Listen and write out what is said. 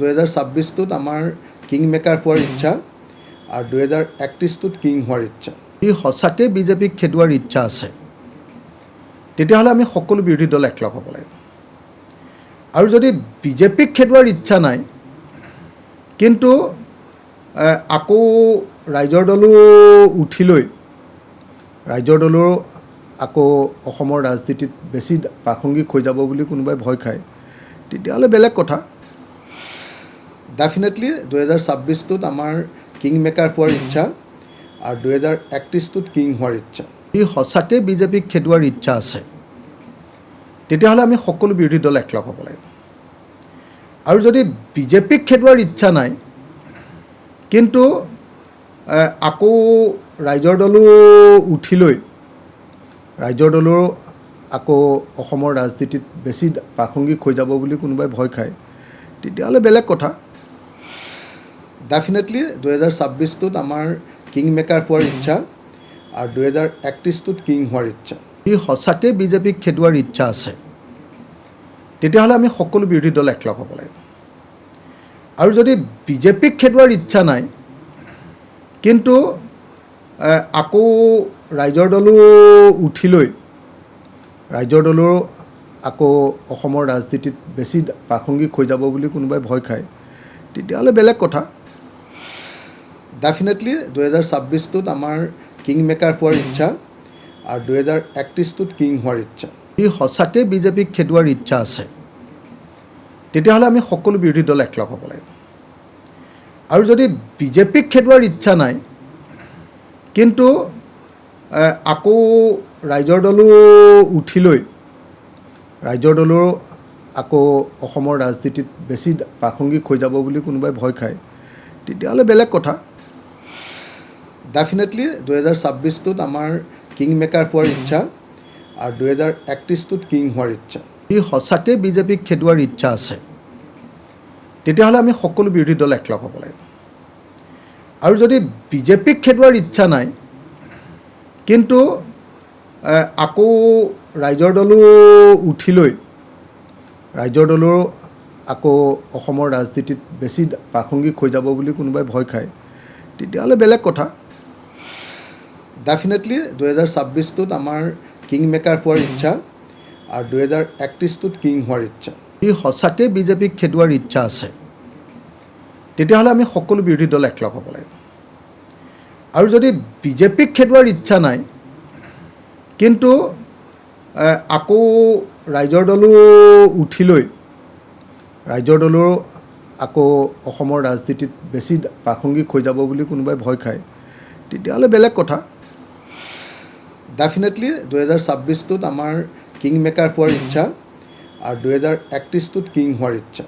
২০২৬ত আমাৰ কিংমেকাৰ হোৱাৰ ইচ্ছা আৰু ২০৩১ত কিং হোৱাৰ ইচ্ছা। এই সঁচাকৈ বিজেপিক খেদোৱাৰ ইচ্ছা আছে তেতিয়াহ'লে আমি সকলো বিৰোধী দল একলগ হ'ব লাগিব। আৰু যদি বিজেপিক খেদোৱাৰ ইচ্ছা নাই কিন্তু আকৌ ৰাইজৰ দলো উঠি লৈ ৰাইজৰ দলো আকৌ অসমৰ ৰাজনীতিত বেছি প্ৰাসংগিক হৈ যাব বুলি কোনোবাই ভয় খায় তেতিয়াহ'লে বেলেগ কথা। ডেফিনেটলি ২০২৬ত আমাৰ কিংমেকাৰ হোৱাৰ ইচ্ছা আৰু ২০৩১ত কিং হোৱাৰ ইচ্ছা। এই সঁচাকৈ বিজেপিক খেদোৱাৰ ইচ্ছা আছে তেতিয়াহ'লে আমি সকলো বিৰোধী দল একলগ হ'ব লাগিব। আৰু যদি বিজেপিক খেদোৱাৰ ইচ্ছা নাই কিন্তু আকৌ ৰাইজৰ দলো উঠি লৈ ৰাইজৰ দলো আকৌ অসমৰ ৰাজনীতিত বেছি প্ৰাসংগিক হৈ যাব বুলি কোনোবাই ভয় খায় তেতিয়াহ'লে বেলেগ কথা। ডেফিনেটলি ২০২৬ত আমাৰ কিংমেকাৰ হোৱাৰ ইচ্ছা আৰু ২০৩১ত কিং হোৱাৰ ইচ্ছা। এই সঁচাকৈ বিজেপিক খেদোৱাৰ ইচ্ছা আছে তেতিয়াহ'লে আমি সকলো বিৰোধী দল একলগ হ'ব লাগিব। আৰু যদি বিজেপিক খেদোৱাৰ ইচ্ছা নাই কিন্তু আকৌ ৰাইজৰ দলো উঠি লৈ ৰাইজৰ দলো আকৌ অসমৰ ৰাজনীতিত বেছি প্ৰাসংগিক হৈ যাব বুলি কোনোবাই ভয় খায় তেতিয়াহ'লে বেলেগ কথা। ডেফিনেটলি ২০২৬ত আমাৰ কিংমেকাৰ হোৱাৰ ইচ্ছা আৰু ২০৩১ত কিং হোৱাৰ ইচ্ছা। এই সঁচাকৈ বিজেপিক খেদোৱাৰ ইচ্ছা আছে তেতিয়াহ'লে আমি সকলো বিৰোধী দল একলগ হ'ব লাগিব। আৰু যদি বিজেপিক খেদোৱাৰ ইচ্ছা নাই কিন্তু আকৌ ৰাইজৰ দলো উঠি লৈ ৰাইজৰ দলো আকৌ অসমৰ ৰাজনীতিত বেছি প্ৰাসংগিক হৈ যাব বুলি কোনোবাই ভয় খায় তেতিয়াহ'লে বেলেগ কথা। ডেফিনেটলি ২০২৬ত আমাৰ কিংমেকাৰ হোৱাৰ ইচ্ছা আৰু ২০৩১ত কিং হোৱাৰ ইচ্ছা। এই সঁচাকৈ বিজেপিক খেদোৱাৰ ইচ্ছা আছে তেতিয়াহ'লে আমি সকলো বিৰোধী দল একলগ হ'ব লাগিব। আৰু যদি বিজেপিক খেদোৱাৰ ইচ্ছা নাই কিন্তু আকৌ ৰাইজৰ দলো উঠি লৈ ৰাইজৰ দলো আকৌ অসমৰ ৰাজনীতিত বেছি প্ৰাসংগিক হৈ যাব বুলি কোনোবাই ভয় খায় তেতিয়াহ'লে বেলেগ কথা। ডেফিনেটলি ২০২৬ত আমাৰ কিংমেকাৰ হোৱাৰ ইচ্ছা আৰু ২০৩1ত কিং হোৱাৰ ইচ্ছা। এই সঁচাকৈ বিজেপিক খেদোৱাৰ ইচ্ছা আছে তেতিয়াহ'লে আমি সকলো বিৰোধী দল একলগ হ'ব লাগিব। আৰু যদি বিজেপিক খেদোৱাৰ ইচ্ছা নাই কিন্তু আকৌ ৰাইজৰ দলো উঠি লৈ ৰাইজৰ দলো আকৌ অসমৰ ৰাজনীতিত বেছি প্ৰাসংগিক হৈ যাব বুলি কোনোবাই ভয় খায় তেতিয়াহ'লে বেলেগ কথা। ডেফিনেটলি ২০২৬ত আমাৰ কিংমেকাৰ হোৱাৰ ইচ্ছা আৰু ২০৩1ত কিং হোৱাৰ ইচ্ছা।